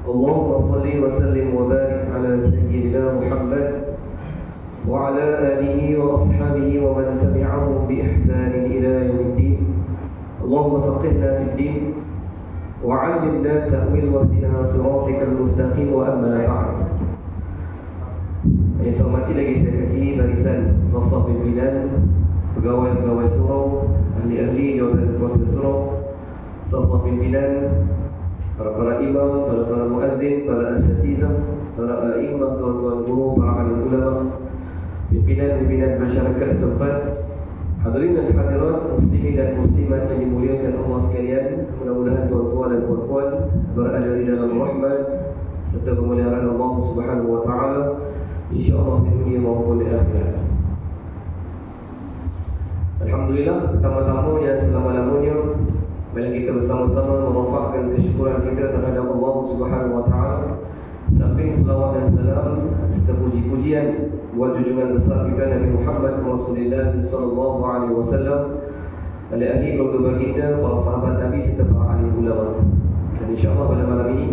اللهم صل وسلم وبارك على سيدنا محمد وعلى آله وأصحابه ومن تبعهم بإحسان إلى يوم الدين. اللهم فقهنا في الدين وعلمنا تأويل واهدنا صراطك المستقيم. وأما بعد. Yang saya hormati lagi saya kasih barisan sah-sah pimpinan, pegawai-pegawai surau, ahli-ahli jawatan kuasa surau, sah-sah pimpinan, para imam, para muazzin, para asatizah, para imam, tuan-tuan guru, para alim ulama, pimpinan masyarakat setempat, hadirin dan hadirat, muslimin dan muslimat yang dimuliakan Allah sekalian. Mudah-mudahan tuan-tuan dan puan-puan berada di dalam rahmat serta pemeliharaan Allah Subhanahu wa taala, insya-Allah di dunia maupun di akhirat. Alhamdulillah, pertama-tama yang selama-lamanya bila kita bersama-sama merofakkan kesyukuran kita terhadap Allah Subhanahu wa taala, samping selawat dan salam serta puji-pujian buat junjungan besar kita Nabi Muhammad Rasulullah sallallahu alaihi wasallam, ahli keluarga baginda, para sahabat Nabi serta para ahli ulama. Dan insya-Allah pada malam ini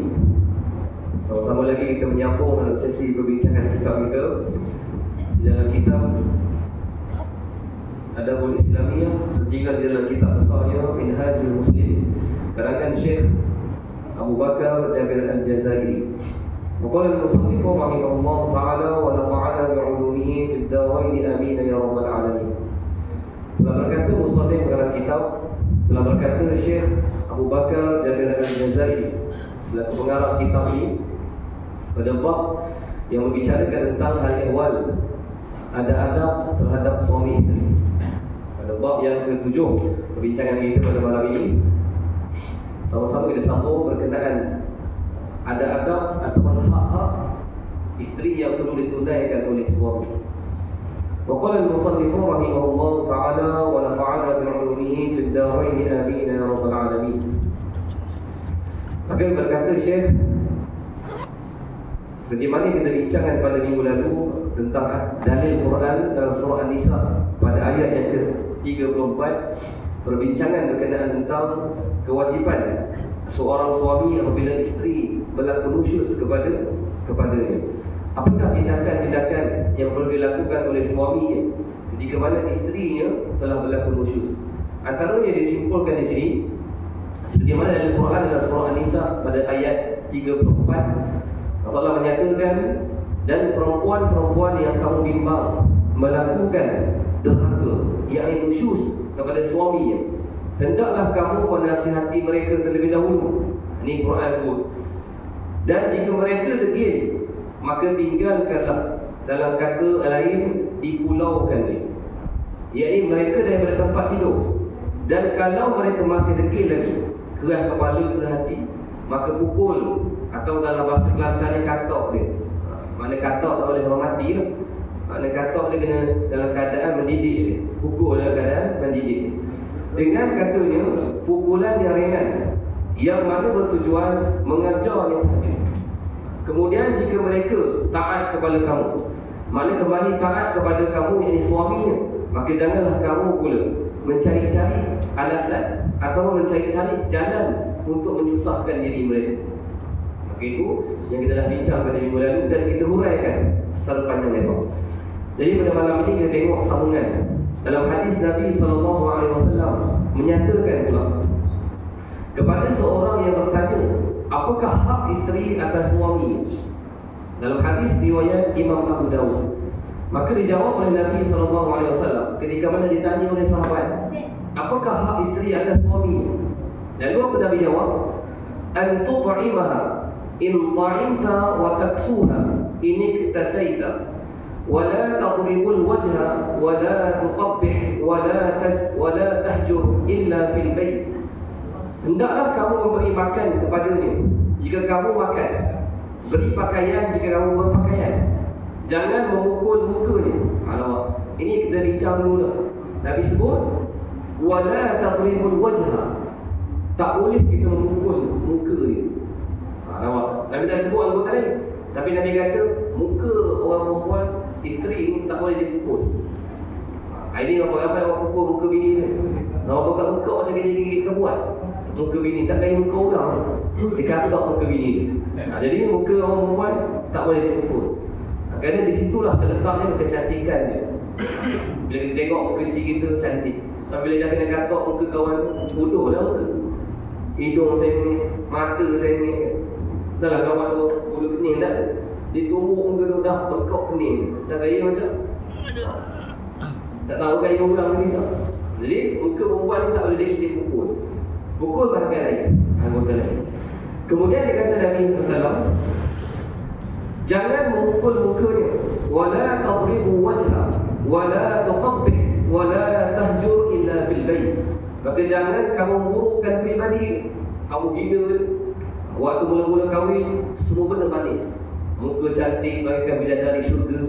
sama-sama lagi kita menyambung dalam sesi perbincangan kitab kita di dalam kitab Adabul Islamiyah, sehingga di dalam kitab besarnya Minhajul Muslim karangan Syekh Abu Bakar Jabir Al-Jazairi. Waqala al-musannif rahimahullah ta'ala wa nafa'ana bi'ulumihi fid darain amin ya rabbal alamin. Telah berkata musannif dalam kitab, telah berkata Syekh Abu Bakar Jabir Al-Jazairi selaku pengarang kitab ini pada bab yang membicarakan tentang hal ehwal ada adab terhadap suami isteri. Pada bab yang ke-7 perbincangan kita pada malam ini, sama-sama kita sambung berkenaan ada adab ataupun hak-hak isteri yang perlu ditunaikan oleh suami. Wa qala al-musannif rahimahullah ta'ala wa nafa'ana bi'ulumihi fid darain amin ya rabbal alamin. Maka berkata Syekh, seperti mana kita bincangkan pada minggu lalu tentang dalil Quran dalam surah An-Nisa pada ayat yang ke-34, perbincangan berkenaan tentang kewajipan seorang suami apabila isteri berlaku nusyuz kepadanya. Apakah tindakan-tindakan yang perlu dilakukan oleh suaminya ketika mana isterinya telah berlaku nusyuz? Antaranya disimpulkan di sini seperti mana dalam Quran dalam surah An-Nisa pada ayat 34, Allah menyatakan, dan perempuan-perempuan yang kamu bimbang melakukan derhaka, yakni nusyuz kepada suaminya, hendaklah kamu menasihati mereka terlebih dahulu. Ini Quran sebut. Dan jika mereka degil, maka tinggalkanlah, dalam kata lain dipulaukannya, yakni mereka daripada tempat tidur. Dan kalau mereka masih degil lagi, keras kepala ke hati, maka pukul, atau dalam bahasa Kelantan katok dia. Mana katok tak boleh orang mati tu. Mana katok dia kena dalam keadaan mendidik dia. Pukul dalam keadaan mendidik. Dengan katanya pukulan yang ringan yang mana bertujuan mengajarnya sahaja. Kemudian jika mereka taat kepada kamu, mana kembali taat kepada kamu, iaitu suaminya, maka janganlah kamu pula mencari-cari alasan atau mencari-cari jalan untuk menyusahkan diri mereka. Itu yang kita dah bincang pada minggu lalu dan kita huraikan secara panjang lebar. Jadi pada malam ini kita tengok sambungan dalam hadis Nabi SAW menyatakan pula kepada seorang yang bertanya, apakah hak isteri atas suami? Dalam hadis riwayat Imam Abu Dawud, maka dijawab oleh Nabi SAW ketika mana ditanya oleh sahabat, apakah hak isteri atas suami? Lalu apa Nabi jawab? An tut'imaha in ta'imta wa taksuha in iktasaita wa la tadribul wajha wa la tuqabbih wa la tahjur illa fil bait. Hendaklah kamu memberi makan kepadanya jika kamu makan, beri pakaian jika kamu berpakaian, jangan memukul mukanya. Alamak, ini kita bincang dulu dah. Nabi sebut wa la tadribul wajha, tak boleh kita memukul muka dia. Nampak? Nabi dah sebut anggota lain, tapi Nabi kata muka orang perempuan isteri ini tak boleh dipukul. Ini ramai-ramai orang pukul muka bini dia. Orang buka muka macam gini-gini dia buat muka bini, tak lain muka orang. Dia katak muka bini dia. Jadi muka orang perempuan tak boleh dipukul. Kerana di situlah terletaknya kecantikan dia. Bila kita tengok muka si kita cantik, tapi bila dah kena katok muka kawan, bodoh lah muka. Hidung saya ni, mata saya ni, dah lah kawan tu bulu kening dah. Dia tumbuk muka tu dah bengkok kening. Tak kaya macam tak tahu kaya orang ni tak. Jadi muka perempuan ni tak boleh dipukul. Pukul bahagian lain, anggota lain. Kemudian dia kata Nabi SAW, jangan memukul mukanya, wala tadribu wajha, wala tuqabbih, wala tahjur illa fil bait. Maka jangan kamu burukkan pribadi, kamu hina. Waktu mula-mula kahwin, semua benda manis. Muka cantik bagaikan bidadari syurga,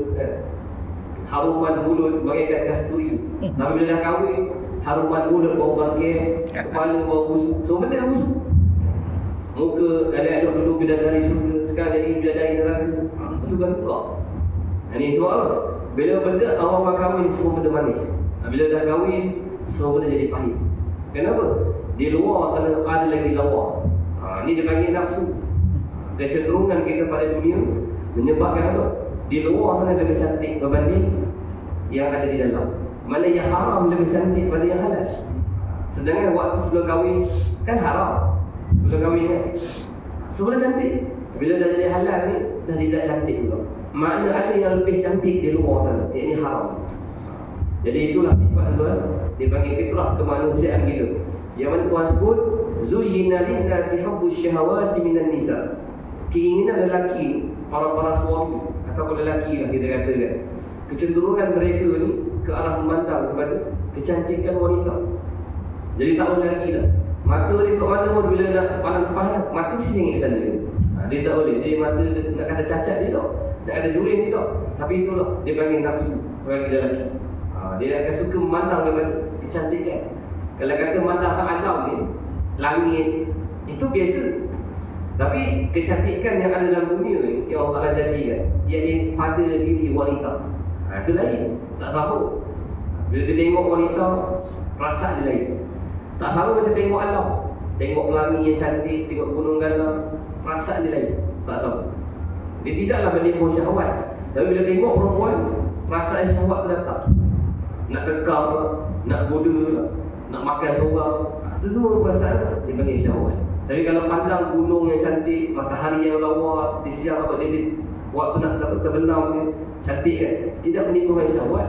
haruman mulut bagaikan kasturi. Tapi bila dah kahwin, haruman mulut bau bangkai, kepala bau busuk, semua benda busuk. Muka elok-elok dulu bidadari syurga, sekarang jadi bidadari neraka. Itu kan tukar. Ini sebab apa? Bila benda awal kahwin, semua benda manis. Bila dah kahwin, semua benda jadi pahit. Kenapa? Di luar sana ada lagi lawa. Ini dia panggil nafsu. Kecenderungan kita pada dunia menyebabkan apa? Di luar sana lebih cantik berbanding yang ada di dalam. Mana yang haram lebih cantik pada yang halal. Sedangkan waktu sebelum kahwin kan haram. Sebelum kahwin kan semua cantik. Bila dah jadi halal ni, dah tidak cantik pula. Makna ada yang lebih cantik di luar sana, iaitu haram. Jadi itulah sifat tuan, dipanggil fitrah kemanusiaan kita. Yang mana Tuhan sebut, zuyyina lin-nasi hubbus syahawati minan nisa. Keinginan lelaki, para suami ataupun lelaki lah kita katakan, kecenderungan mereka ni ke arah memandang kepada kecantikan wanita. Jadi tak boleh lagi dah. Mata dia kat mana pun bila nak pandang kepala, mata mesti tengok sana dia. Dia tak boleh. Dia mata dia nak kata cacat dia tak. Nak ada jurin dia tak. Tapi itulah dia panggil nafsu bagi lelaki. Dia akan suka memandang kepada kecantikan. Kalau kata memandang ke alam ni, langit, itu biasa. Tapi kecantikan yang ada dalam dunia ni, yang Allah Ta'ala jadikan, iaitu pada diri wanita. Itu lain. Tak sama. Bila dia tengok wanita, perasaan dia lain. Tak sama macam tengok alam. Tengok pelangi yang cantik, tengok gunung ganda, perasaan dia lain. Tak sama. Dia tidaklah menimbul syahwat. Tapi bila tengok perempuan, perasaan syahwat tu datang. Nak kekang, nak goda, nak makan seorang. Semua perasaan dia panggil syahwat. Tapi kalau pandang gunung yang cantik, matahari yang lawa, di siang apa dia, waktu nak dapat terbenam dia, cantik kan? Tidak menimbulkan syahwat.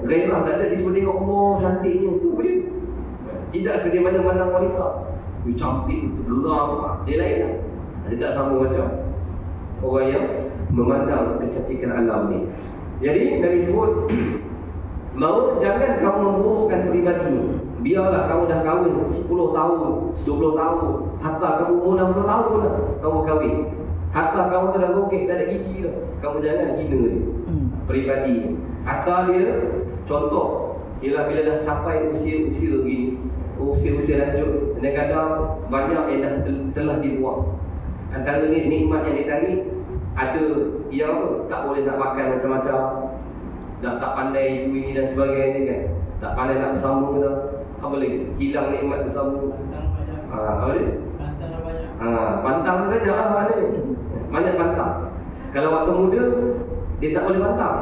Gairah tak ada, dia cuma tengok, oh cantiknya, tu boleh. Tidak seperti mana pandang wanita. Cantik, tergeram, dia lain lah. Dia tak sama macam orang yang memandang kecantikan alam ni. Jadi Nabi sebut, bahawa jangan kamu memburukkan pribadi ni. Biarlah kamu dah kahwin 10 tahun, 20 tahun, hatta kamu umur 60 tahun dah kamu kahwin, hatta kamu dah rokek, tak ada gigi dah, kamu jangan hina dia pribadi ni. Hatta dia, contoh ialah bila dah sampai usia-usia gini, usia-usia lanjut, kadang-kadang banyak yang dah telah dibuang. Antara ni nikmat yang ditarik, ada yang tak boleh nak makan macam-macam, tak pandai ini dan sebagainya kan, tak pandai nak bersama dah. Apa lagi? Hilang nikmat bersama. Apa dia? Pantang banyak lah maknanya. Banyak pantang. Kalau waktu muda, dia tak boleh pantang.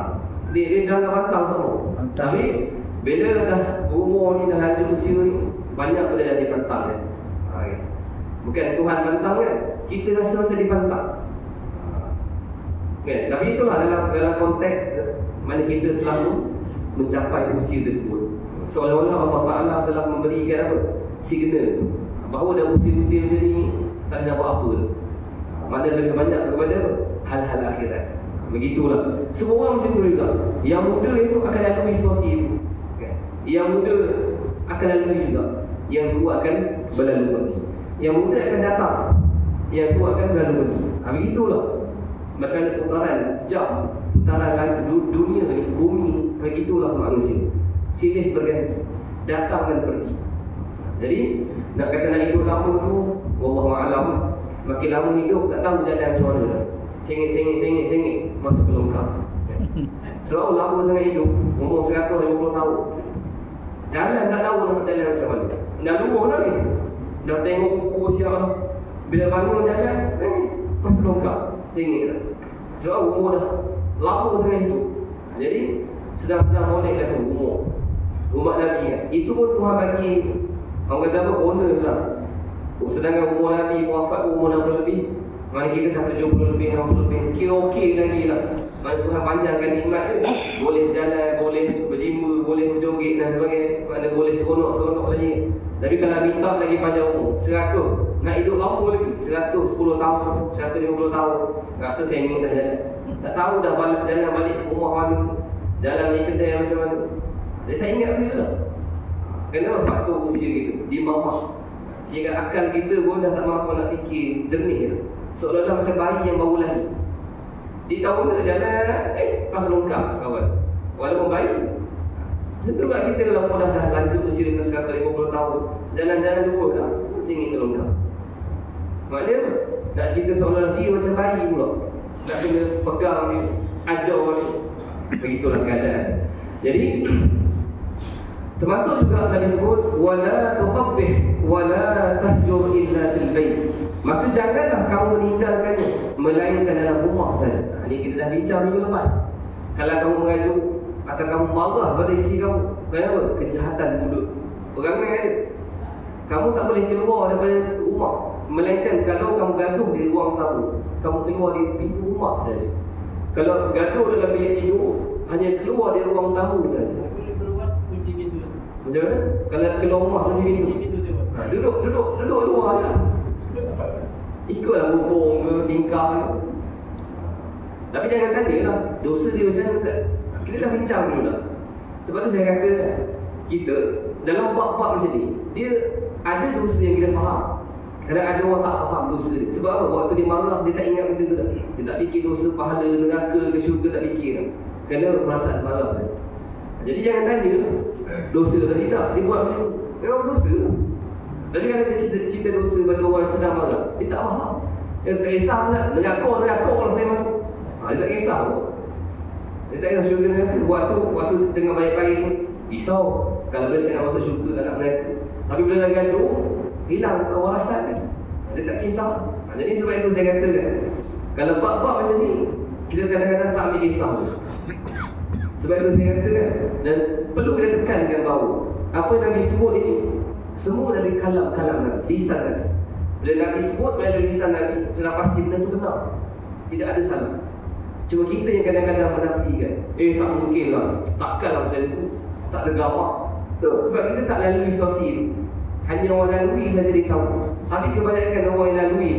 Dia dah pantang semua. Tapi bila dah umur ni, dah lanjut usia ni, banyak benda dah dipantang kan. Bukan Tuhan pantang kan, kita rasa macam dipantang. Okay. Tapi itulah dalam konteks mana kita telah mencapai usia tersebut, seolah-olah Allah Ta'ala telah memberikan apa? Signal bahawa dah usia-usia macam ni, tak nak buat apa dah. Mana lebih banyak kepada apa? Hal-hal akhirat. Begitulah. Semua orang macam tu juga. Yang muda esok akan lalui situasi itu. Yang muda akan lalui juga. Yang tua akan berlalu pergi. Yang muda akan datang, yang tua akan berlalu pergi. Begitulah. Macam mana putaran jam, putaran dunia ni, bumi, begitulah manusia. Silih berganti, datang dan pergi. Jadi nak kata nak hidup lama tu, wallahualam, makin lama hidup tak tahu jalan macam mana dah. Sengit masuk ke longkang. Sebab lama sangat hidup, umur 150 tahun, jalan tak tahu nak jalan macam mana. Dah luar dah ni, dah tengok buku siap dah. Bila bangun jalan, masa longkang. Saya ingat tak? Sebab umur dah lama sangat hidup. Jadi sedang-sedang molek dah tu umur umat Nabi kan. Itu pun Tuhan bagi, orang kata apa, bonus lah. Sedangkan umur Nabi wafat umur 60 lebih, mana kita dah 70 lebih, 60 lebih, kira okey lagi lah. Mana Tuhan panjangkan nikmat dia, boleh jalan, boleh berjimba, boleh berjoget dan sebagainya, mana boleh seronok-seronok lagi. Tapi kalau minta lagi panjang umur 100, nak hidup lama lagi 100, 10 tahun, 150 tahun, rasa saya ingin dah jalan. Tak tahu dah jalan balik ke rumah mana, jalan balik kedai macam mana. Dia tak ingat benda lah. Kenapa faktor usia kita di bawah, sehingga akal kita pun dah tak mampu nak fikir jernih lah. Seolah-olah macam bayi yang baru lahir. Dia tahu benda jalan, pas longkang kawan. Walaupun bayi, tentu tak kita kalau pun dah lanjut usia dengan 150 tahun, jalan-jalan dua dah, masih ingin ke longkang. Maknanya nak cerita seolah-olah dia macam bayi pula, nak kena pegang dia, ajar dia. Begitulah keadaan. Jadi termasuk juga Nabi sebut wala tuqabbih wala tahjur illa fil bait. Maka janganlah kamu meninggalkannya melainkan dalam rumah saja. Ini kita dah bincang minggu lepas. Kalau kamu mengajuk atau kamu marah pada isteri kamu, kenapa? Kejahatan mulut. Perangai ada. Kamu tak boleh keluar daripada rumah melainkan kalau kamu gaduh di ruang tamu, kamu keluar di pintu rumah saja. Kalau gaduh dalam bilik tidur, hanya keluar di ruang tamu saja. Macam mana? Kalau keluar rumah macam ni, duduk luar je lah. Ikutlah hubung ke, tingkah ke. Tapi jangan tanya lah, dosa dia macam mana Ustaz? Kita dah bincang dulu lah. Sebab tu saya kata, kita dalam bab-bab macam ni, dia ada dosa yang kita faham. Kadang ada orang tak faham dosa dia. Sebab apa? Waktu dia marah, dia tak ingat benda tu dah. Dia tak fikir dosa pahala, neraka ke syurga, tak fikir dah. Kerana perasaan marah tu. Jadi jangan tanya dosa tadi tak, dia buat macam memang dosa. Tapi kalau dia cerita dosa pada orang yang sedang marah, dia tak faham. Dia tak kisah pun tak, neraka lah saya masuk. Dia tak kisah pun. Dia tak kisah syurga neraka. Waktu tengah baik-baik ni, risau. Kalau bila saya nak masuk syurga, tak nak neraka. Tapi bila dah gaduh, hilang kewarasan dia. Dia tak kisah. Jadi sebab itu saya katakan, kalau bab-bab macam ni, kita kadang-kadang tak ambil kisah tu. Sebab itu saya katakan, dan perlu kita tekankan bahawa apa yang Nabi sebut ini semua dari kalam-kalam Nabi, lisan Nabi. Bila Nabi sebut melalui lisan Nabi, sudah pasti benda itu benar, tidak ada salah. Cuma kita yang kadang-kadang menafikan, tak mungkin lah, takkanlah macam itu, tak tergamak. Sebab kita tak lalui situasi itu. Hanya orang lalui saja dia tahu. Tapi kebanyakan orang yang lalui,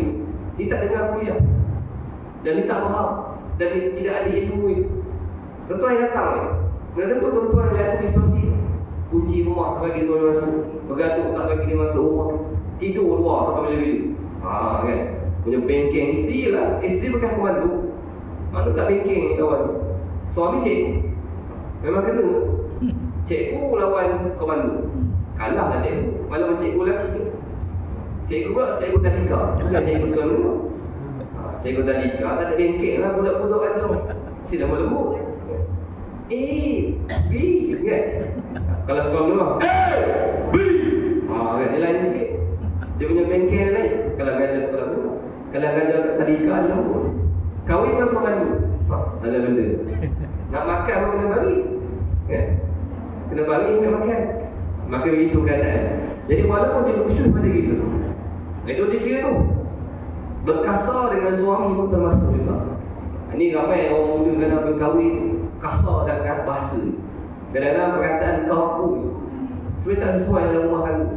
dia tak dengar kuliah, dan dia tak faham, dan dia tidak ada ilmu itu. Tuan-tuan yang datang ni, bila tentu tuan-tuan yang lalui situasi, kunci rumah tak bagi suami masuk, bergaduh tak bagi dia masuk rumah, tidur luar sampai bila-bila. Kan? Punya bengkeng isteri lah. Isteri bekas komando, mana tak bengkeng ni kawan. Suami cikgu, memang kena. Cikgu lawan komando, kalah lah cikgu. Malah cikgu lelaki ke. Cikgu pula cikgu tadika, bukan cikgu sekolah. Cikgu tadika tak ada bengkeng lah, budak-budak aja mesti lembut-lembut. B kan. Kalau sekolah dulu B kan, dia lain sikit. Dia punya bengkel lain. Kalau ngajar sekolah dulu, kalau ngajar tadika lembut. Kahwin kan komando, salah benda. Nak makan pun kena bagi kan? Kena bagi nak makan. Maka begitu keadaan. Jadi walaupun dia khusyuk pada kita, itu dia kira tu berkasar dengan suami pun termasuk juga. Ini ramai orang muda kena berkahwin kasar sangat bahasa. Kadang-kadang perkataan kau aku sebenarnya tak sesuai dalam rumah tangga.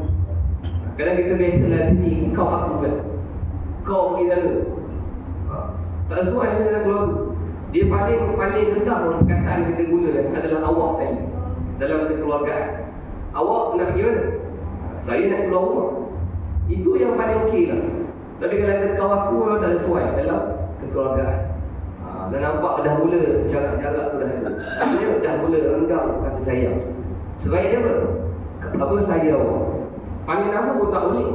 Kadang kita biasalah sini kau aku kan, kau pergi sana, tak sesuai dalam keluarga. Dia paling rendah perkataan kita gunakan adalah awak saya dalam kekeluargaan. Awak nak pergi mana? Saya nak keluar rumah. Itu yang paling okey lah. Tapi kalau kau aku memang tak sesuai dalam kekeluargaan. Dah nampak dah mula jarak-jarak tu dah ada. Dia dah mula renggang kasih sayang. Sebaiknya apa sayang awak? Panggil nama pun tak boleh.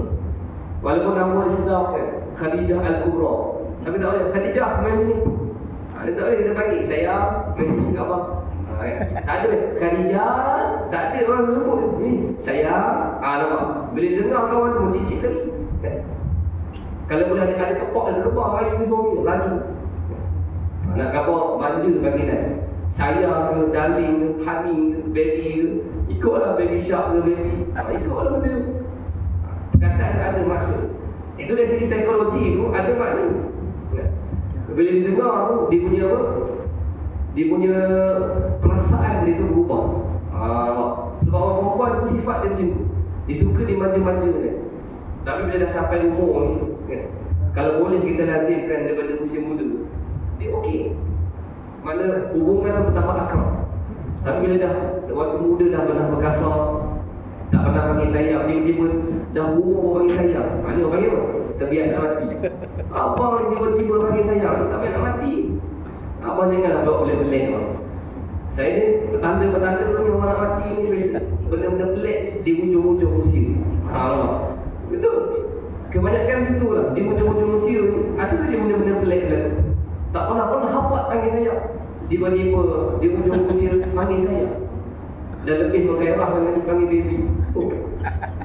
Walaupun nama dia sedap kan, Khadijah Al-Kubra. Tapi tak boleh, Khadijah main sini. Dia tak boleh, kita panggil sayang, main sini kat abang. Tak ada, Khadijah, tak ada orang sebut. Sayang, nampak. Bila dengar kawan tu mencicit lagi. Kalau boleh ada kepok, ada kepok raya ke suami lagi. Nak kata manja panggilan. Saya ke, darling ke, honey ke, baby ke, ikutlah baby shark ke baby. Ikutlah benda tu. Perkataan ada maksud. Itu dari segi psikologi tu ada makna. Bila dia dengar tu, dia punya apa? Dia punya perasaan dia tu berubah. Sebab orang perempuan tu sifat dia macam tu. Dia suka dimanja-manja kan. Tapi bila dah sampai umur ni kan, kalau boleh kita lazimkan daripada usia muda, dia okey. Mana hubungan tu bertambah akrab. Tapi bila dah waktu muda dah pernah berkasar, tak pernah panggil sayang, tiba-tiba dah umur panggil sayang. Mana orang panggil apa? Terbiak nak mati. Apa orang tiba-tiba panggil sayang? Tak payah nak mati. Abang janganlah bawa belik-belik. Saya ni petanda-petanda ni orang nak mati ni biasa. Benda-benda pelik di hujung-hujung usia. Betul. Kebanyakan situ lah. Di hujung-hujung usia ni ada je benda-benda pelik lah. Tak pernah hafat panggil saya. Tiba-tiba di hujung usia panggil saya. Dan lebih menggairah dengan dipanggil baby.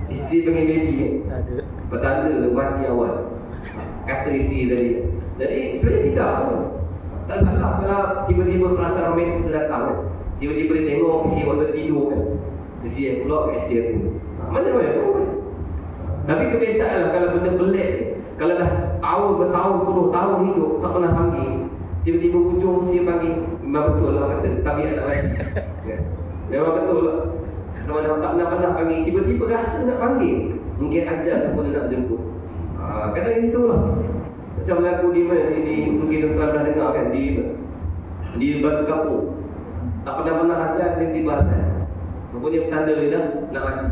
Isteri panggil baby kan. Petanda mati awal. Kata isteri tadi. Jadi sebenarnya tidak. Tak salah kalau tiba-tiba perasaan romantik datang kan. Tiba-tiba dia tengok isteri waktu tidur kan. Isteri pula kat isteri aku. Mana-mana tu kan. Tapi kebiasaan lah kalau benda pelik. Kalau dah bertahun, puluh tahun hidup tak pernah panggil, tiba-tiba hujung usia panggil, memang betul lah kata tabiat nak mati. Memang betul lah. Kalau dah tak pernah panggil, tiba-tiba rasa nak panggil, mungkin ajal pun nak jemput. Kadang gitu lah. Macam lagu di mana ni mungkin tuan-tuan pernah dengar kan, di Batu Kapur. Tak pernah azan, tiba-tiba azan. Rupanya petanda dia dah nak mati.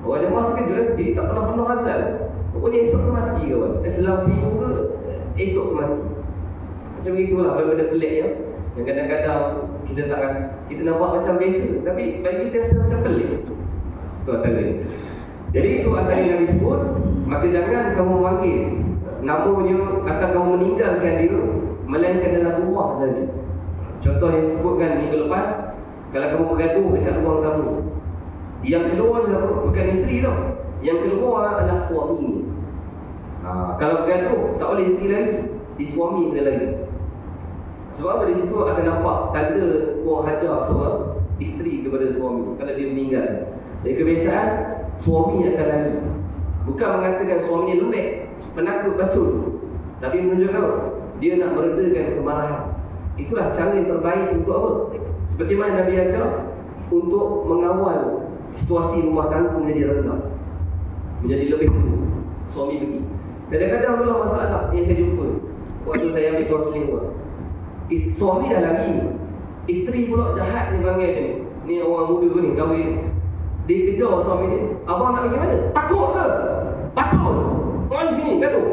Orang jemaah tu kejut, dia tak pernah azan. Pokoknya esok tu mati kawan. Selang seminggu ke esok tu mati. Macam itulah benda-benda pelik ya. Yang kadang-kadang kita tak rasa, kita nampak macam biasa, tapi bagi kita rasa macam pelik. Itu antara. Jadi itu antara yang disebut. Maka jangan kamu panggil namanya atau kamu meninggalkan dia, melainkan dalam rumah saja. Contoh yang disebutkan minggu lepas, kalau kamu bergaduh dekat ruang tamu, yang keluar siapa? Bukan isteri tau. Yang keluar adalah suami ni. Kalau bergaduh, tak boleh isteri lagi, di suami benda lagi. Sebab apa di situ akan nampak tanda orang hajar seorang isteri kepada suami kalau dia meninggal. Jadi kebiasaan suami akan lari. Bukan mengatakan suami lembek, penakut bacul, tapi menunjukkan apa? Dia nak meredakan kemarahan. Itulah cara yang terbaik untuk apa? Seperti mana Nabi ajar untuk mengawal situasi rumah tangga menjadi rendah, menjadi lebih dulu. Suami pergi. Kadang-kadang itulah masalah yang saya jumpa waktu saya ambil kaunseling pun. Suami dah lari, isteri pula jahat ni panggil ni. Ni orang muda ni kahwin. Dia kejar suami ni. Abang nak pergi mana? Takut ke? Pacul. Mari sini gaduh.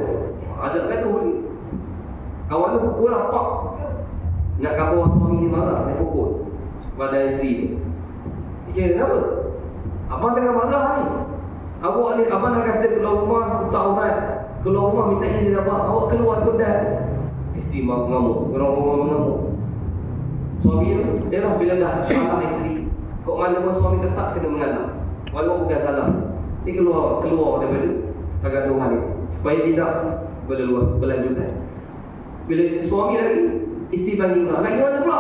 Ajak gaduh ni. Kawan tu pukul lah pak. Nak khabar suami ni marah, dia pukul pada isteri ni. Isteri kenapa? Abang tengah marah ni. Abang nak kata keluar rumah, tak aurat. Keluar rumah minta izin abang. Awak keluar kodan. Isteri mengamuk. Keluar rumah mengamuk. Suami tu, dia lah bila dah salah isteri. Kok mana pun suami tetap kena mengalah. Walaupun bukan salah. Dia keluar daripada kegaduhan ni. Supaya tidak berlanjutan. Bila suami lagi, isteri panggil pula. Lagi mana pula?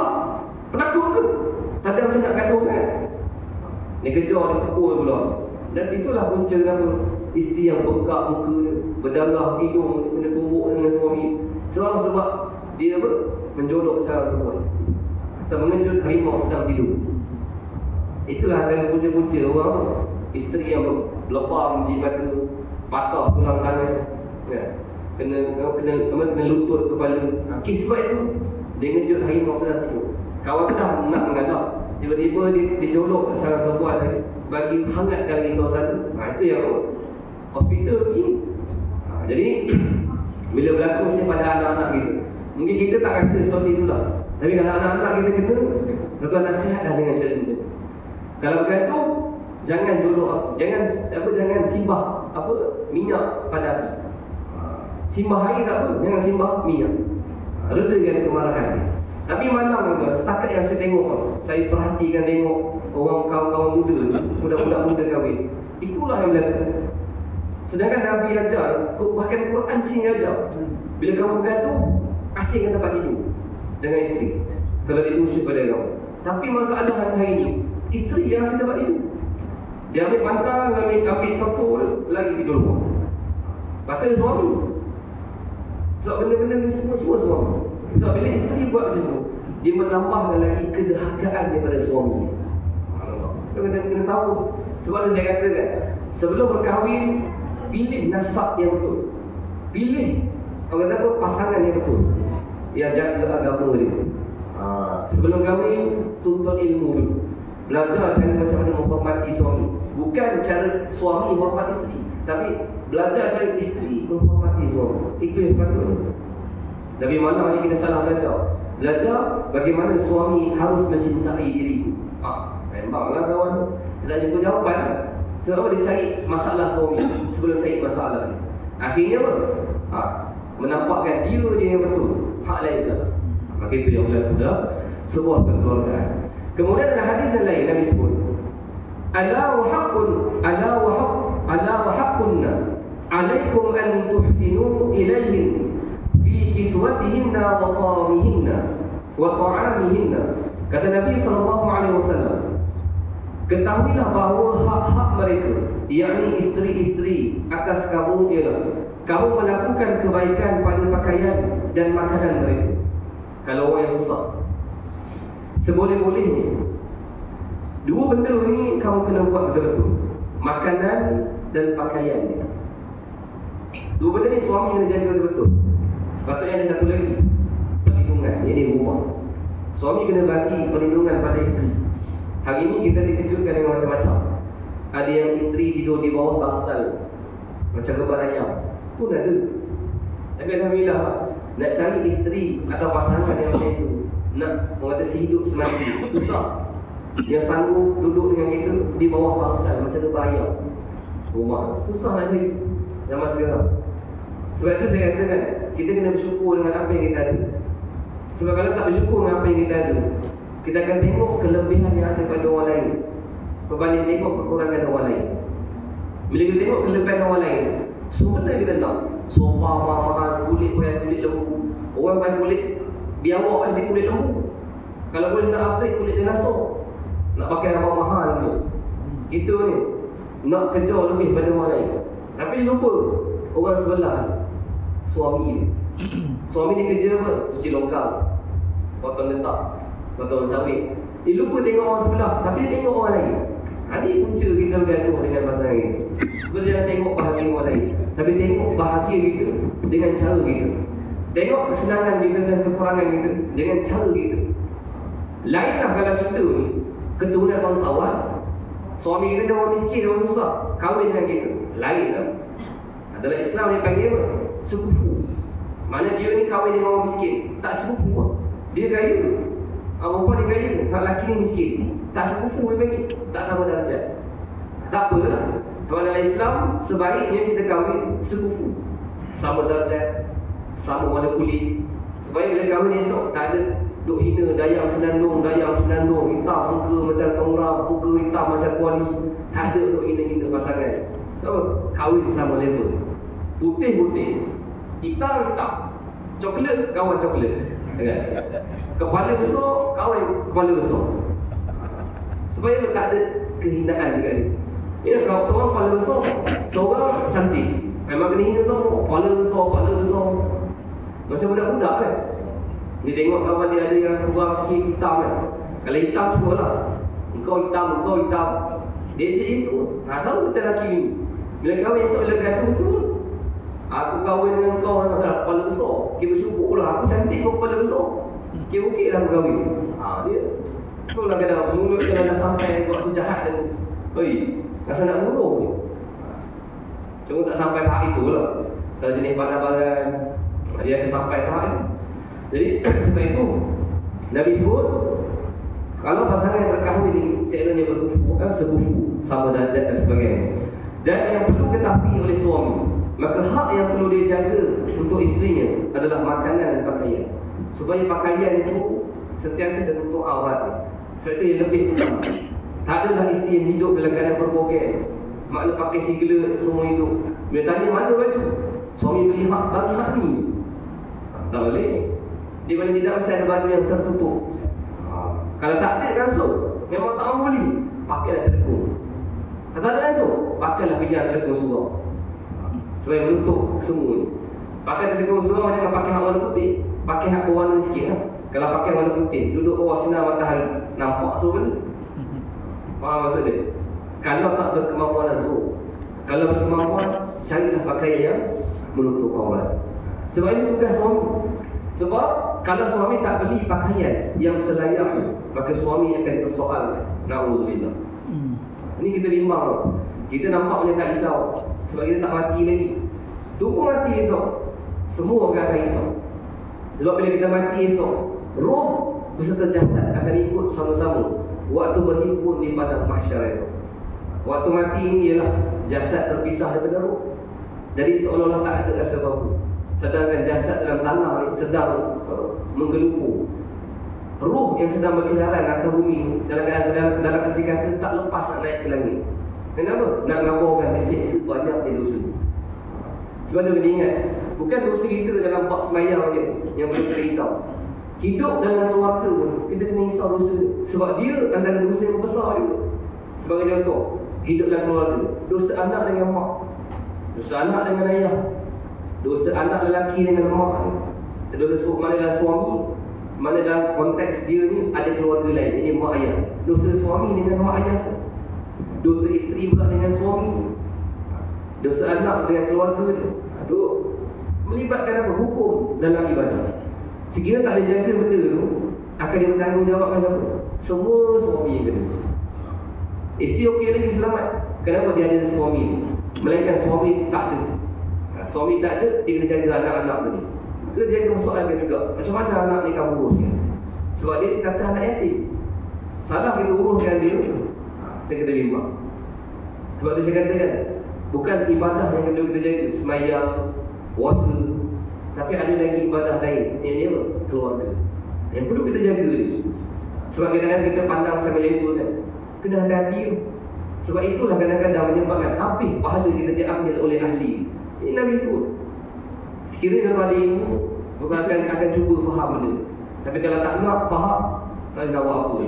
Penakut ke? Tak ada macam nak gaduh sangat. Dia kejar, dia pukul pula. Dan itulah punca kenapa isteri yang bengkak muka dia, berdarah hidung, kena tumbuk dengan suami. Sebab dia apa? Menjolok seorang perempuan atau mengejut harimau sedang tidur. Itulah antara punca-punca orang isteri yang berlepar menjadi mata, patah tulang tangan, ya. Kena lutut kepala. Sebab itu dia ngejut harimau sedang tidur. Kawan tu dah nak mengadap, tiba-tiba dia jolok seorang perempuan bagi hangatkan lagi suasana. Itu yang hospital begini. Jadi bila berlaku macam pada anak-anak kita, mungkin kita tak rasa situasi itulah. Tapi kalau anak-anak kita kena, tuan-tuan nasihatlah dengan cara macam tu. Kalau bergaduh, jangan jolok, jangan simbah minyak pada api. Simbah air tak apa, jangan simbah minyak. Redakan kemarahan dia. Tapi malam tuan, setakat yang saya tengok, saya perhatikan tengok orang kawan-kawan muda, budak-budak muda kahwin. Itulah yang berlaku. Sedangkan Nabi ajar, bahkan Quran sini ajar, bila kamu bergaduh, asingkan tempat tidur dengan isteri kalau dia musyrik pada kamu. Tapi masalah hari ini, isteri yang asing tempat tidur. Dia ambil bantal, ambil kotor, lagi tidur rumah. Patutnya suami. Sebab benda-benda ni semua suami. Sebab bila isteri buat macam tu, dia menambahkan lagi kedahakaan daripada suami. Kita kena tahu. Sebab saya katakan, sebelum berkahwin, pilih nasab yang betul. Pilih orang kata pasangan yang betul, yang jaga agama dia. Sebelum kahwin, tuntut ilmu dulu. Belajar cara macam mana menghormati suami. Bukan cara suami hormat isteri, tapi belajar cara isteri menghormati suami. Itu yang sepatutnya. Tapi malam ni kita salah belajar. Belajar bagaimana suami harus mencintai diriku. Memanglah kawan, dia tak jumpa jawapan. Sebab dia cari masalah suami sebelum cari masalah dia. Akhirnya apa? Menampakkan dia yang betul, hak lain salah. Maka itu yang berlaku dalam sebuah kekeluargaan. Kemudian dalam hadis yang lain Nabi sebut, ala wa haqqunna alaikum an tuhsinu ilaihim fi kiswatihinna wa ta'amihinna wa ta'amihinna. Kata Nabi SAW, ketahuilah bahawa hak-hak mereka, yakni isteri-isteri atas kamu ialah kamu melakukan kebaikan pada pakaian dan makanan mereka. Kalau orang yang susah, seboleh-bolehnya dua benda ni kamu kena buat betul-betul. Makanan dan pakaian. Dua benda ni suami kena jaga betul-betul. Sepatutnya ada satu lagi, perlindungan, iaitu rumah. Suami kena bagi perlindungan pada isteri. Hari ini kita dikejutkan dengan macam-macam. Ada yang isteri tidur di bawah bangsal, macam gebar ayam pun ada. Tapi alhamdulillah, nak cari isteri atau pasangan yang macam itu, nak mengatasi hidup semati, susah. Dia sanggup duduk dengan kita di bawah bangsal macam gebar ayam rumah, susah nak cari zaman sekarang. Sebab itu saya katakan, kita kena bersyukur dengan apa yang kita ada. Sebab kalau tak bersyukur dengan apa yang kita ada, kita akan tengok kelebihan yang ada pada orang lain berbanding tengok kekurangan orang lain. Bila kita tengok kelebihan orang lain, semua benda kita nak. Sofa mahal, kulit lembu. Orang pakai kulit biawak ada kulit lembu. Kalau boleh nak upgrade kulit dinosaur, nak pakai apa mahal tu. Itu ni nak kejar lebih pada orang lain. Tapi dia lupa orang sebelah suami dia. Suami dia kerja apa? Cuci longkang, potong letak, potong sawit. Dia lupa tengok orang sebelah, tapi dia tengok orang lain. Ini punca kita bergaduh dengan pasangan kita. Kita jangan tengok bahagia orang lain, tapi tengok bahagia kita dengan cara kita. Tengok kesenangan kita dan kekurangan kita dengan cara kita. Lainlah kalau kita ni keturunan bangsawan, suami kita orang miskin, orang susah, kahwin dengan kita, lainlah. Dalam Islam dia panggil apa? Sekufu. Mana dia ni kahwin dengan orang miskin, tak sekufu lah. Dia gaya. Perempuan dia gaya, hak lelaki ni miskin, tak sekufu dia panggil, tak sama darjat. Tak apalah. Kalau dalam Islam, sebaiknya kita kahwin sekufu, sama darjat, sama warna kulit, supaya bila kahwin esok tak ada duk hina dayang senandung, hitam muka macam Tomram, muka hitam macam Kuali. Tak ada duk hina-hina pasangan. So, kahwin sama level. Putih-putih, hitam-hitam, coklat kawan coklat. Kepala besar kahwin kepala besar. Supaya tak ada kehinaan dekat situ. Ya, kalau seorang kepala besar, seorang cantik, memang kena hina semua. Kepala besar. Macam budak-budak kan. Dia tengok kawan dia ada yang kurang sikit hitam kan. Kalau hitam cukup lah. Engkau hitam. Dia jadi itu. Sama macam lelaki ni. Bila kahwin esok bila gaduh tu, aku kahwin dengan kau kepala besar. Kita bersyukur lah. Aku cantik kau kepala besar. Okey lah aku kahwin. Dia tu lah kadang mulut kalau dah sampai buat tu jahat dia tu. Rasa nak bunuh ni. Cuma tak sampai tahap itu lah. Kalau jenis barang-barang, dia akan sampai tahap itu. Jadi sebab itu Nabi sebut, kalau pasangan yang berkahwin ini sekiranya berkufu, sekufu, sama darjat dan sebagainya. Dan yang perlu ketahui oleh suami, maka hak yang perlu dia jaga untuk isterinya adalah makanan dan pakaian. Supaya pakaian itu sentiasa tertutup aurat. Sebab itu yang lebih utama. Tak adalah isteri yang hidup dalam keadaan berbogel. makna pakai sigla semua hidup. Bila tanya mana baju, suami beli bagi hak ni. Tak boleh. Dia boleh tidak mesti ada baju yang tertutup. Kalau tak ada langsung, memang tak mahu beli, pakailah telekung. Kalau tak ada langsung, pakailah pinjam telekung semua. Supaya menutup semua ni. Pakai telekung semua jangan pakai hak warna putih. Pakai hak berwarna sikit lah. Kalau pakai warna putih, duduk bawah sinar matahari, nampak semua benda. Faham maksud dia? Kalau tak berkemampuan langsung, kalau berkemampuan, carilah pakaian yang menutup aurat. Sebab ini tugas suami. Sebab kalau suami tak beli pakaian yang selayaknya, maka suami akan dipersoalkan. Na'udzubillah. Ini kita bimbang. Kita nampak macam tak risau, sebab kita tak mati lagi. Tunggu mati esok, semua orang akan risau. Sebab bila kita mati esok, roh beserta jasad akan ikut sama-sama waktu berhimpun di padang mahsyar esok. Waktu mati ini ialah jasad terpisah daripada roh. Jadi seolah-olah tak ada rasa apa-apa. Sedangkan jasad dalam tanah ni sedang menggelupu. Roh yang sedang berkeliaran atas bumi dalam ketika itu tak lepas nak naik ke langit. Kenapa? Nak ngabarkan disiksa banyaknya dosa. Sebab tu kena ingat, bukan dosa kita dalam bab sembahyang je yang perlu kita risau. Hidup dalam keluarga pun kita kena risau dosa. Sebab dia antara dosa yang besar juga. Sebagai contoh, hidup dalam keluarga, dosa anak dengan mak, dosa anak dengan ayah, dosa anak lelaki dengan mak, dosa mana dalam suami, mana dalam konteks dia ni ada keluarga lain, ini mak ayah. Dosa suami dengan mak ayah, dosa isteri pula dengan suami, dosa anak dengan keluarga dia. Itu melibatkan apa? Hukum dalam ibadah. Sekiranya tak ada jaga benda tu, akan dia bertanggungjawabkan siapa? Semua suami yang kena. Isteri okey lagi selamat. Kenapa dia ada suami ni? Melainkan suami tak ada. Suami tak ada, dia kena jaga anak-anak tadi. Itu dia kena persoalkan juga. Macam mana anak ni kamu uruskan? Sebab dia sekata anak yatim. Salah kita uruskan dia, kita kena bimbang. Sebab tu saya kata kan, bukan ibadah yang perlu kita jaga, sembahyang, puasa, tapi ada lagi ibadah lain, iaitu apa? Keluarga. Yang perlu kita jaga ni. Sebab kadang-kadang kita pandang sambil lebar kan, kena hati-hati. Sebab itulah kadang-kadang menyebabkan habis pahala kita diambil oleh ahli. Ini Nabi sebut. Sekiranya ada ilmu, bukan akan cuba faham benda. Tapi kalau tak nak faham, tak ada buat apa.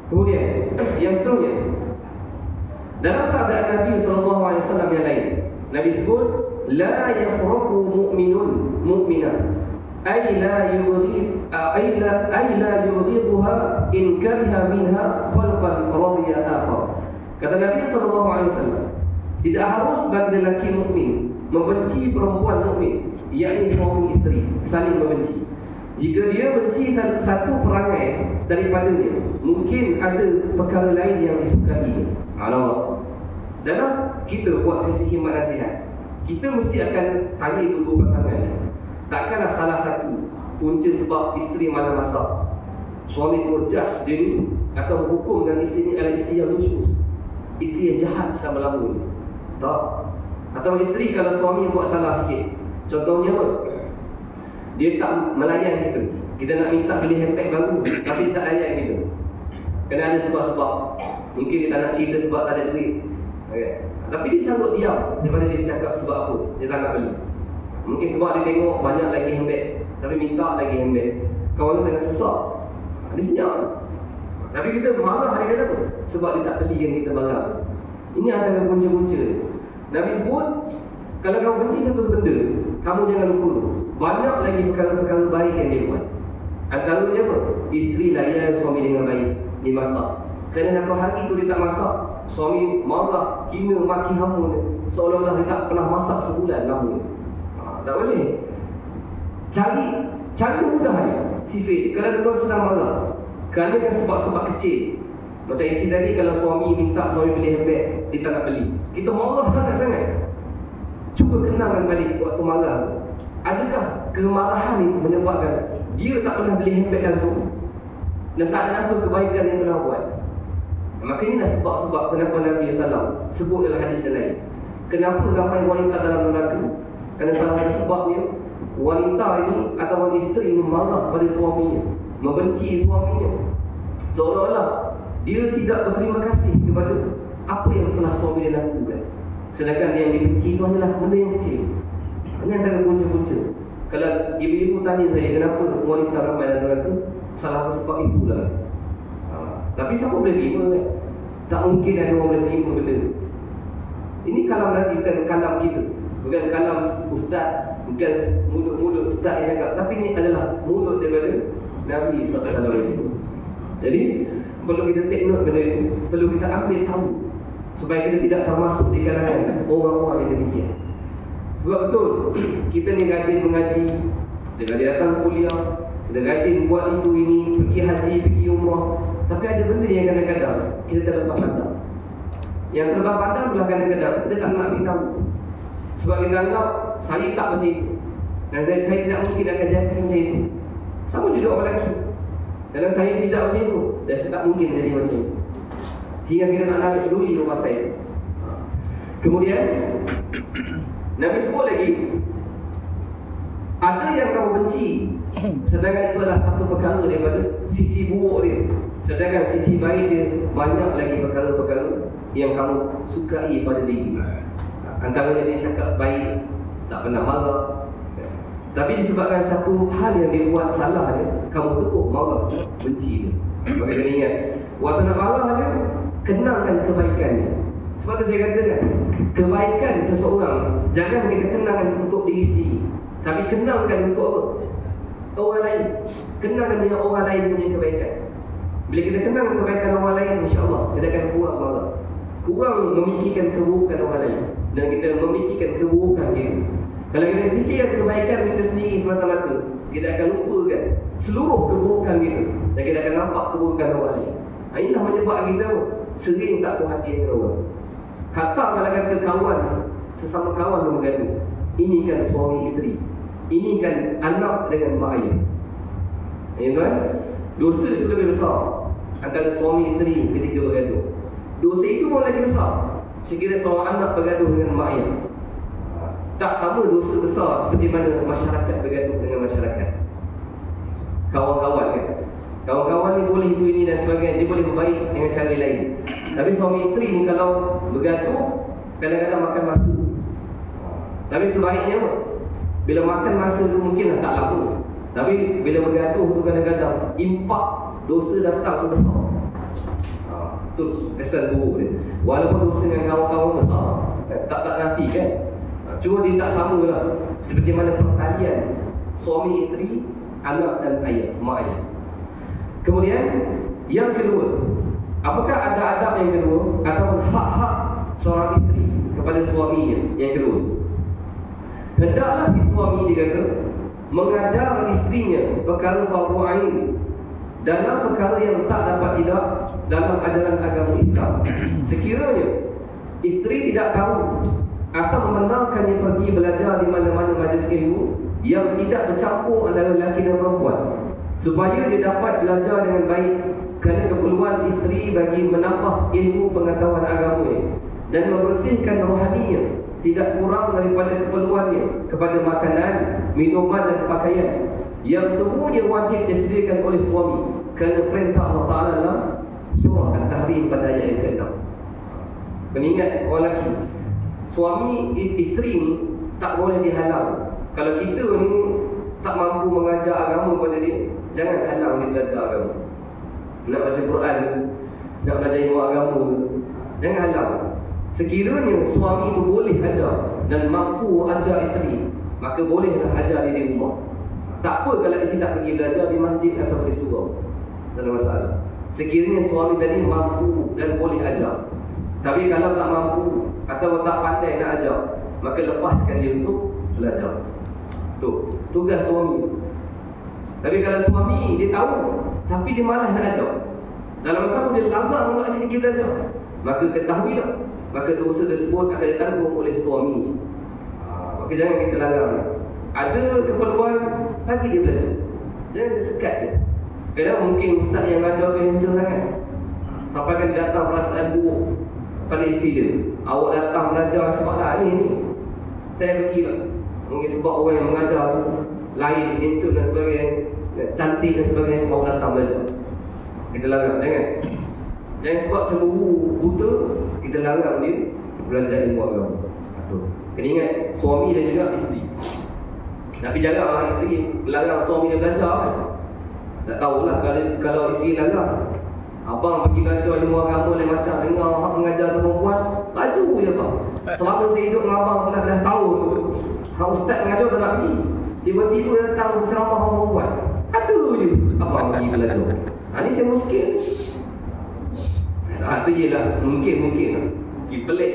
Kemudian, yang seterusnya, dalam sabda Nabi SAW yang lain, Nabi sebut, la yafraqu mu'minun mu'minah, ay la yubghiduha in kariha minha khalqan radiya akhar. Kata Nabi SAW, tidak harus bagi lelaki mukmin membenci perempuan mukmin, yakni suami isteri, saling membenci. Jika dia benci satu perangai daripadanya, mungkin ada perkara lain yang disukai. Allah, dalam kita buat sesi khidmat nasihat, kita mesti akan tanya dulu pasangan. Takkanlah salah satu punca sebab isteri malas masak, suami tu judge dia ni atau menghukumkan isteri ni adalah isteri yang lusus, isteri yang jahat selama-lamanya. Tak. Atau isteri kalau suami buat salah sikit, contohnya apa? Dia tak melayan kita. Kita nak minta beli handbag baru, tapi dia tak layan kita. Kena ada sebab-sebab. Mungkin dia tak nak cerita sebab tak ada duit, okay. Tapi dia sanggup diam daripada dia cakap sebab apa dia tak nak beli. Mungkin sebab dia tengok banyak lagi handbag, tapi minta lagi handbag. Kawan tu tengah sesak, dia senyap. Tapi kita marah dia kata apa? Sebab dia tak beli yang kita marah. Ini antara punca-punca. Nabi sebut, kalau kamu benci satu benda, kamu jangan lupa banyak lagi perkara-perkara baik yang dia buat. Antaranya apa? Isteri layan suami dengan baik, dia masak. Kerana satu hari tu dia tak masak, suami marah, hina, maki hamun dia, seolah-olah dia tak pernah masak sebulan lama. Tak boleh. Cari mudah je sifat. Kalau tuan sedang marah, kerana kan sebab-sebab kecil. Macam isteri tadi, kalau suami minta suami beli handbag, dia tak nak beli, kita marah sangat-sangat. Cuba kenangkan balik waktu marah. Adakah kemarahan itu menyebabkan dia tak pernah beli handbag langsung dan tak ada langsung kebaikan yang pernah buat? Maka inilah sebab-sebab kenapa Nabi SAW sebut dalam hadis yang lain, kenapa ramai wanita dalam neraka. Kerana salah satu sebabnya, wanita ini atau isteri ini marah pada suaminya, membenci suaminya, seolah-olah dia tidak berterima kasih kepada apa yang telah suami dia lakukan. Sedangkan yang dibenci itu hanyalah benda yang kecil. Hanya antara punca-punca. Kalau ibu-ibu tanya saya kenapa wanita ramai dalam neraka, salah satu sebab itulah. Tapi siapa boleh terima kan? Tak mungkin ada orang boleh terima benda. Ini kalam Nabi, bukan kalam kita, bukan kalam ustaz, bukan mulut-mulut ustaz yang cakap, tapi ini adalah mulut daripada Nabi SAW. Jadi perlu kita take note benda ini, perlu kita ambil tahu supaya kita tidak termasuk di kalangan orang-orang yang demikian. Sebab betul, kita ni rajin mengaji, kita rajin datang kuliah, kita rajin buat itu ini, pergi haji, pergi umrah, tapi ada benda yang kadang-kadang kita tak lepas pandang. Yang terlepas pandang adalah kadang-kadang kita tak nak beritahu. Sebab kita anggap saya tak macam itu, dan saya tidak mungkin akan jadi macam itu. Sama juga orang lelaki, kalau saya tidak macam itu, dan saya tak mungkin jadi macam itu. Sehingga kita tak nak peduli rumah saya. Kemudian Nabi sebut lagi, ada yang kamu benci, sedangkan itu adalah satu perkara daripada sisi buruk dia, sedangkan sisi baik dia banyak lagi perkara-perkara yang kamu sukai pada diri. Antaranya dia cakap baik, tak pernah marah, tapi disebabkan satu hal yang dia buat salah dia, kamu terus marah, benci dia. Maka kena ingat, waktu nak marah dia, kenangkan kebaikannya. Sebab tu saya katakan, kebaikan seseorang jangan kita kenangkan untuk diri sendiri, tapi kenangkan untuk apa? Orang lain. Kenangkan dengan orang lain punya kebaikan. Bila kita kenang kebaikan orang lain, insya-Allah kita akan kurang marah, kurang memikirkan keburukan orang lain, dan kita memikirkan keburukan diri. Kalau kita fikirkan kebaikan kita sendiri semata-mata, kita akan lupakan seluruh keburukan kita, dan kita akan nampak keburukan orang lain. Inilah menyebabkan kita sering tak puas hati dengan orang. Hatta kalau kata kawan, sesama kawan yang bergaduh, ini kan suami isteri, ini kan anak dengan mak ayah. Ya kan? Dosa itu lebih besar antara suami isteri ketika bergaduh. Dosa itu pun lagi besar sekiranya seorang anak bergaduh dengan mak ayah. Tak sama dosa besar seperti mana masyarakat bergaduh dengan masyarakat. Kawan-kawan kan, kawan-kawan ni boleh itu ini dan sebagainya, dia boleh berbaik dengan cara lain. Tapi suami isteri ni kalau bergaduh, kadang-kadang makan masa. Tapi sebaiknya bila makan masa tu mungkinlah tak lama, tapi bila bergaduh tu kadang-kadang impak dosa datang tu besar. Tu kesan buruk dia. Walaupun dosa dengan kawan-kawan besar, tak nafi kan. Cuma dia tak sama lah seperti mana pertalian suami isteri, anak dan ayah, mak ayah. Kemudian yang kedua, apakah ada adab yang kedua ataupun hak-hak seorang isteri kepada suaminya yang kedua? Hendaklah si suami dikata mengajar istrinya perkara fardu ain dalam perkara yang tak dapat tidak dalam ajaran agama Islam. Sekiranya isteri tidak tahu atau membenarkannya pergi belajar di mana-mana majlis ilmu yang tidak bercampur antara lelaki dan perempuan, supaya dia dapat belajar dengan baik, kerana keperluan isteri bagi menambah ilmu pengetahuan agamanya dan membersihkan rohaninya tidak kurang daripada keperluannya kepada makanan, minuman dan pakaian yang semuanya wajib disediakan oleh suami kerana perintah Allah Ta'ala dalam surah At-Tahrim pada ayat yang ke-6. Mengingat orang lelaki, suami isteri ni tak boleh dihalang. Kalau kita ni tak mampu mengajar agama kepada dia, jangan halang dia belajar agama. Nak baca Quran, nak belajar ilmu agama, jangan halang. Sekiranya suami itu boleh ajar dan mampu ajar isteri, maka bolehlah ajar dia di rumah. Tak apa kalau isteri tak pergi belajar di masjid atau di surau, tak ada masalah. Sekiranya suami tadi mampu dan boleh ajar. Tapi kalau tak mampu atau tak pandai nak ajar, maka lepaskan dia untuk belajar. Tu tugas suami. Tapi kalau suami dia tahu tapi dia malas nak ajar, dalam masa dia larang nak isteri belajar, maka ketahuilah, maka dosa tersebut akan ditanggung oleh suami. Maka jangan kita larang. Ada keperluan, bagi dia belajar, jangan kita sekat dia. Kadang mungkin ustaz yang ajar tu handsome sangat, sampai kan datang perasaan buruk pada isteri dia. Awak datang belajar sebab lain ni, tak pergi lah. Mungkin sebab orang yang mengajar tu lain, handsome dan sebagainya, cantik dan sebagainya, baru datang belajar. Kita larang, jangan sebab cemburu buta kita kita larang dia belajar ilmu agama. Kena ingat suami dan juga isteri. Tapi janganlah isteri larang suami dia belajar. Tak tahulah kalau isteri larang, abang pergi belajar ilmu agama lain macam dengar hak mengajar perempuan, laju je bang. Selama saya hidup dengan abang belah-belah tahun, hak ustaz mengajar tak nak pergi. Tiba-tiba datang ceramah orang perempuan, ada je abang pergi belajar. Ni saya muskil. Itu je lah, mungkin pelik.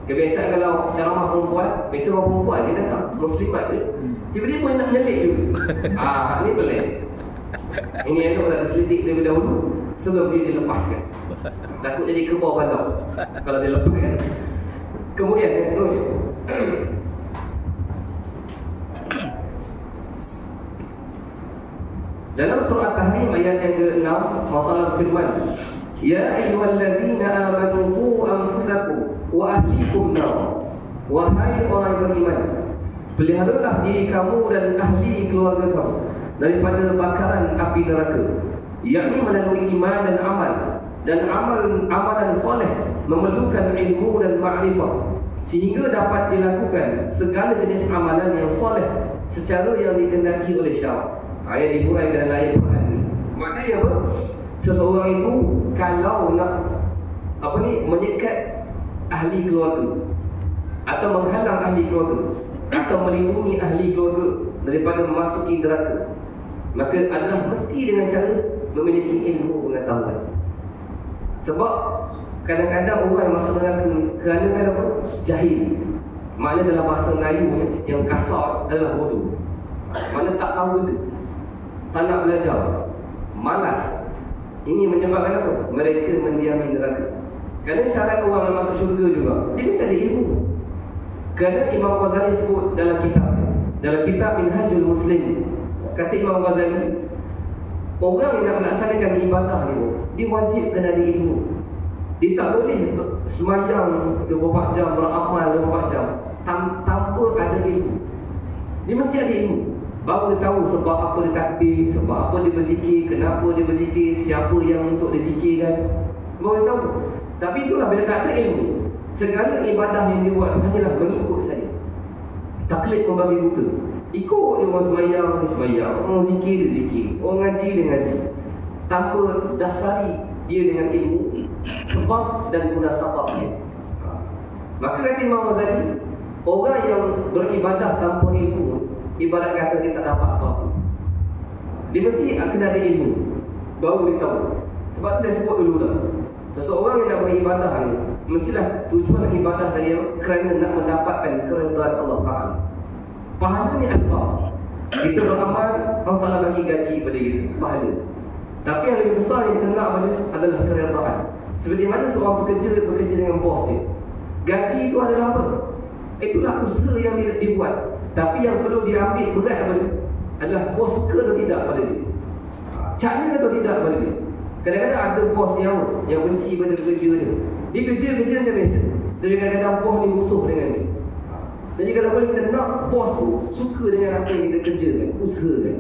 Kebiasaan kalau ceramah perempuan, biasa orang perempuan dia datang muslimat je, tiba-tiba nak menyelik je. Ni pelik. Ini elok tak diselidik daripada dahulu sebelum dia dilepaskan. Takut jadi kerbau bandar kalau dia lepaskan. Kemudian yang seterusnya, dalam surah At-Tahrim ayat yang ke-6, Allah firman, ya ayyuhalladzina amanu qu anfusakum wa ahlikum nar. Wahai orang yang beriman, peliharalah diri kamu dan ahli keluarga kamu daripada bakaran api neraka, yakni melalui iman dan amal. Dan amalan soleh memerlukan ilmu dan ma'rifah, sehingga dapat dilakukan segala jenis amalan yang soleh secara yang dikehendaki oleh syarak. Ayat diuraikan dalam ayat Quran ni. Maknanya apa? Seseorang itu kalau nak menyekat ahli keluarga, atau menghalang ahli keluarga, atau melindungi ahli keluarga daripada memasuki neraka, maka adalah mesti dengan cara memiliki ilmu pengetahuan. Sebab kadang-kadang orang yang masuk neraka kerana apa? Jahil. Makna dalam bahasa Melayu yang kasar adalah bodoh. Makna tak tahu benda, tak nak belajar, malas. Ini menyebabkan apa? Mereka mendiami neraka. Kerana syarat orang yang masuk syurga juga, dia mesti ada ilmu. Kerana Imam Ghazali sebut dalam kitab Minhajul Muslim, kata Imam Ghazali, orang yang nak melaksanakan ibadah ni, dia wajib kena ada ilmu. Dia tak boleh semayang 24 jam, beramal 24 jam tanpa ada ilmu. Dia mesti ada ilmu, baru dia tahu sebab apa dia takbir, sebab apa dia berzikir, kenapa dia berzikir, siapa yang untuk dizikirkan, baru dia tahu. Tapi itulah, bila tak ada ilmu, segala ibadah yang dia buat hanyalah mengikut saja, taklid membabi buta. Ikut dia, orang semayang, dia semayang, orang zikir, dia zikir, orang ngaji, dia ngaji, tanpa dasari dia dengan ilmu, sebab dan munasabahnya. Maka kata Imam Ghazali, orang yang beribadah tanpa ilmu, ibarat kata dia tak dapat apa-apa. Dia mesti kena ada ilmu, baru dia tahu. Sebab tu saya sebut dulu dah, seseorang yang nak beribadah ni, mestilah tujuan ibadah dia kerana nak mendapatkan keredaan Allah Ta'ala. Pahala ni asbab. Kita beramal, Allah Ta'ala bagi gaji pada kita, pahala. Tapi yang lebih besar yang kita nak adalah keredaan. Seperti mana seorang bekerja dengan bos dia, gaji itu adalah apa? Itulah usaha yang dia dibuat. Tapi yang perlu diambil berat pada adalah bos suka atau tidak pada dia, caknya atau tidak pada dia. Kadang-kadang ada bos yang benci pada kerja dia. Dia kerja macam biasa, tapi kadang-kadang bos ni musuh dengan dia. Jadi kalau boleh kita nak bos tu suka dengan apa yang kita kerjakan, usahakan,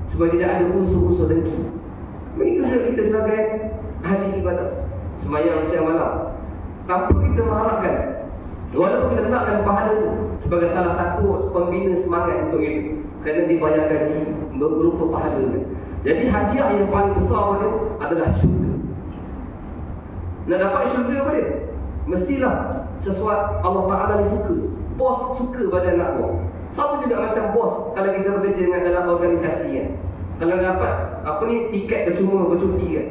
supaya tidak ada unsur-unsur dengki. Begitu saja kita sebagai ahli ibadah, semayang siang malam, tanpa kita mengharapkan, walaupun kita nakkan pahala tu sebagai salah satu pembina semangat untuk itu, kerana dibayar gaji berupa pahala kan. Jadi hadiah yang paling besar pada adalah syurga. Nak dapat syurga apa dia? Mestilah sesuatu Allah Ta'ala ni suka. Bos suka pada anak buah. Sama juga macam bos kalau kita bekerja dengan dalam organisasi kan. Kalau dapat tiket percuma bercuti kan,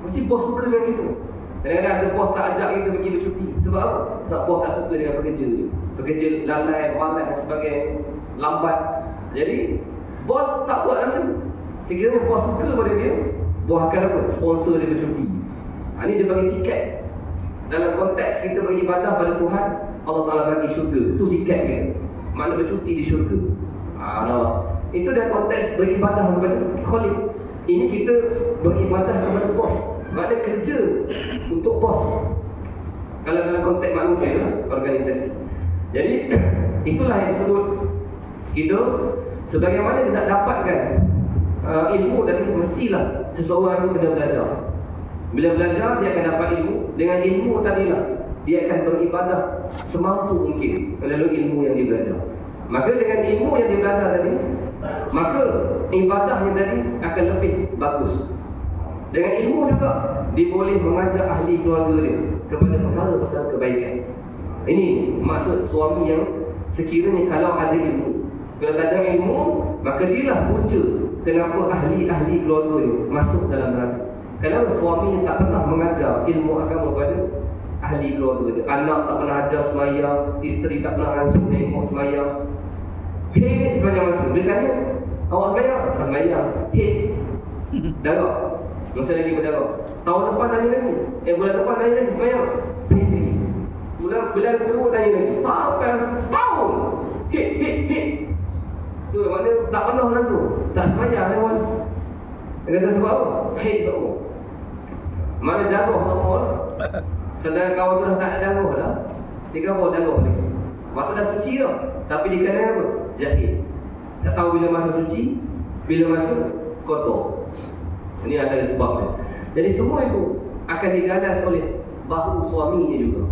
mesti bos suka dengan itu. Kadang-kadang ada bos tak ajak kita pergi bercuti. Sebab apa? Sebab bos tak suka dengan pekerja dia. Pekerja lalai, malas dan sebagainya, lambat. Jadi bos tak buat macam tu. Sekiranya bos suka pada dia, bos akan apa? Sponsor dia bercuti. Ini dia bagi tiket. Dalam konteks kita beribadah pada Tuhan, Allah Ta'ala bagi syurga. Itu tiket dia, mana bercuti di syurga. Itu dalam konteks beribadah kepada Khalik. Ini kita beribadah kepada bos, makna kerja untuk bos. Kalau dalam konteks manusia, organisasi. Jadi itulah yang disebut hidup. Sebagaimana kita dapatkan ilmu dari, mestilah seseorang itu kena belajar. Bila belajar dia akan dapat ilmu. Dengan ilmu tadilah dia akan beribadah semampu mungkin melalui ilmu yang dia belajar. Maka dengan ilmu yang dia belajar tadi, maka ibadahnya tadi akan lebih bagus. Dengan ilmu juga dia boleh mengajak ahli keluarga dia kepada perkara-perkara kebaikan. Ini maksud suami yang sekiranya kalau ada ilmu. Kalau tak ada ilmu, maka dialah punca kenapa ahli-ahli keluarga dia masuk dalam neraka. Kalau suami yang tak pernah mengajar ilmu agama pada ahli keluarga dia, anak tak pernah ajar semayang, isteri tak pernah langsung tengok semayang, sepanjang masa dia tanya, awak semayang? Tak semayang. Darah masa lagi berdarah. Tahun depan tanya lagi, bulan depan tanya lagi semayang. Bulan kedua tanya lagi, sampai setahun. Tu maknanya tak pernah langsung, tak semayang lewat. Dia kata sebab apa? Semua mana darah semua lah. Sedangkan kawan tu dah tak ada darah dah, dia bawa darah lagi. Waktu dah suci dah, tapi dia kena apa? Jahil. Tak tahu bila masa suci, bila masa kotor. Ini adalah sebabnya. Jadi semua itu akan digalas oleh bahu suaminya juga.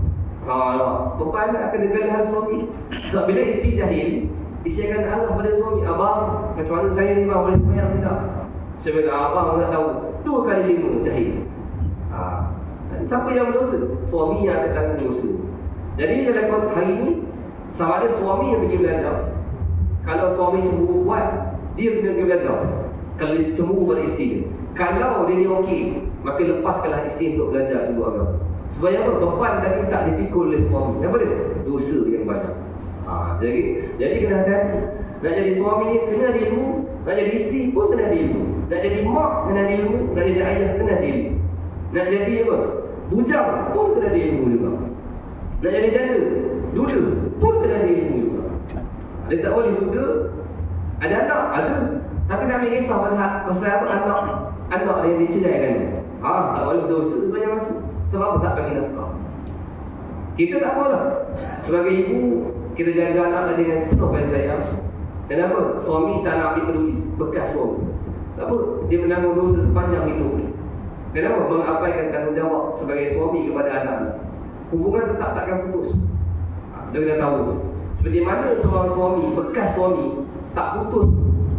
Beban akan digalas suami. Sebab bila isteri jahil, isteri akan arah pada suami, abang, macam mana saya ni bang, boleh semayang tidak? Saya kata, abang tak tahu. 2 kali 5 jahil. Siapa yang berdosa? Suami yang akan tanggung dosa. Jadi dalam hari ini, sama ada suami yang pergi belajar. Kalau suami cemburu kuat, dia pergi belajar. Kalau cemburu pada isteri dia. Kalau dia ni okey, maka lepaskanlah isteri untuk belajar ilmu agama. Supaya apa? Beban tadi tak dipikul oleh suami. Apa dia? Dosa yang banyak. Jadi kena hati-hati. Nak jadi suami ni kena ada ilmu, nak jadi isteri pun kena ada ilmu, nak jadi mak kena ada ilmu, nak jadi ayah kena ada ilmu, nak jadi apa? Bujang pun kena ada ilmu juga. Nak jadi janda, duda pun kena ada ilmu juga. Dia tak boleh duda. Ada anak, ada. Tapi tak ambil kisah pasal apa anak yang diceraikan. Tak boleh dosa banyak masa. Sebab apa? Tak bagi nafkah. Kita tak apalah. Sebagai ibu, kita jaga anak dengan penuh kasih sayang. Kenapa? Suami tak nak ambil peduli bekas suami. Tak apa? Dia menanggung dosa sepanjang hidup ni. Kenapa? Mengabaikan tanggungjawab sebagai suami kepada anak-anak. Hubungan tetap takkan putus. Dia kena tahu. Seperti mana seorang suami, bekas suami tak putus,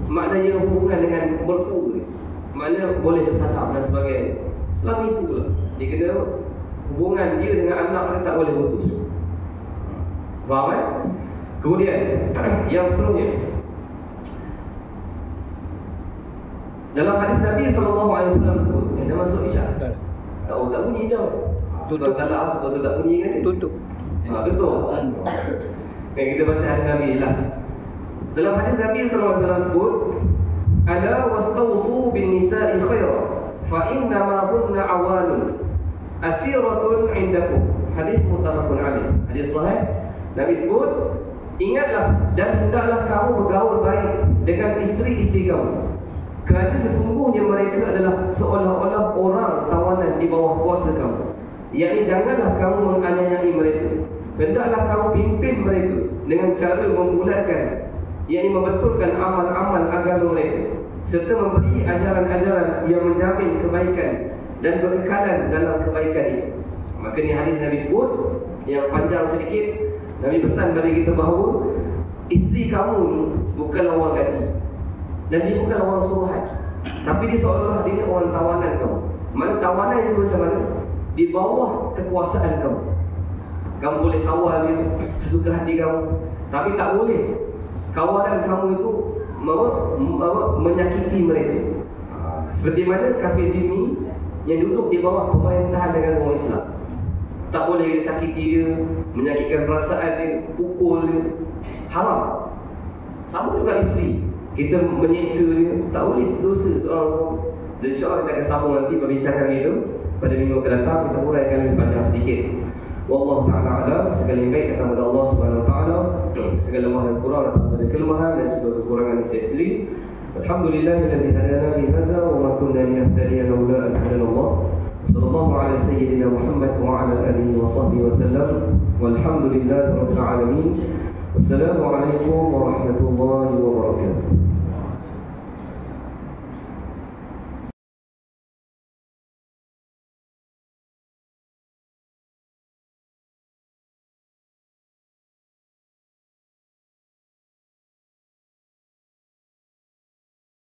maknanya hubungan dengan mertua dia, maknanya boleh bersalam dan sebagainya. Selama itulah dia kena hubungan dia dengan anak dia tak boleh putus. Faham kan? Kemudian yang seterusnya, dalam hadis Nabi SAW sebut, dah masuk Isya. Tak bunyi jam. Tutup salah, sebab tak bunyi kan? Tutup. Tutup. Kita baca hadis Nabi last. Dalam hadis Nabi SAW sebut, ala wastawsu bin nisa'i khaira fa inna ma hunna awalun asiratun indakum. Hadis muttafaqun alaih. Hadis sahih. Nabi sebut, ingatlah dan hendaklah kamu bergaul baik dengan isteri-isteri kamu, kerana sesungguhnya mereka adalah seolah-olah orang tawanan di bawah kuasa kamu. Yakni janganlah kamu menganiayai mereka, hendaklah kamu pimpin mereka dengan cara membulatkan, yakni membetulkan amal-amal agama mereka, serta memberi ajaran-ajaran yang menjamin kebaikan dan berkekalan dalam kebaikan itu. Maka ni hadis Nabi sebut yang panjang sedikit. Nabi pesan pada kita bahawa isteri kamu ni bukanlah orang gaji, dan dia bukan orang suruhan, tapi dia seolah-olah dia ni orang tawanan kamu. Mana tawanan itu macam mana? Di bawah kekuasaan kamu. Kamu boleh kawal dia sesuka hati kamu, tapi tak boleh kawalan kamu itu menyakiti mereka. Seperti mana kafir zimmi yang duduk di bawah pemerintahan negara orang Islam. Tak boleh dia sakiti dia, menyakitkan perasaan dia, pukul dia. Haram. Sama juga isteri, kita menyeksa dia, tak boleh, dosa seorang suami. Dan insyaAllah kita akan sambung nanti perbincangan itu pada minggu akan datang. Kita uraikan lebih panjang sedikit. Wallahu ta'ala alam. Segala yang baik datang kepada Allah subhanahu wa ta'ala. Segala lemah dan kurang datang kepada kelemahan dan segala kekurangan saya sendiri. Alhamdulillahillazi hadana li hadza wa ma kunna linahtadiya laula an hadana Allah. Sallallahu ala sayyidina Muhammad wa ala alihi wa sahbihi wa sallam. Walhamdulillahi rabbil alamin. Wassalamualaikum warahmatullahi wabarakatuh.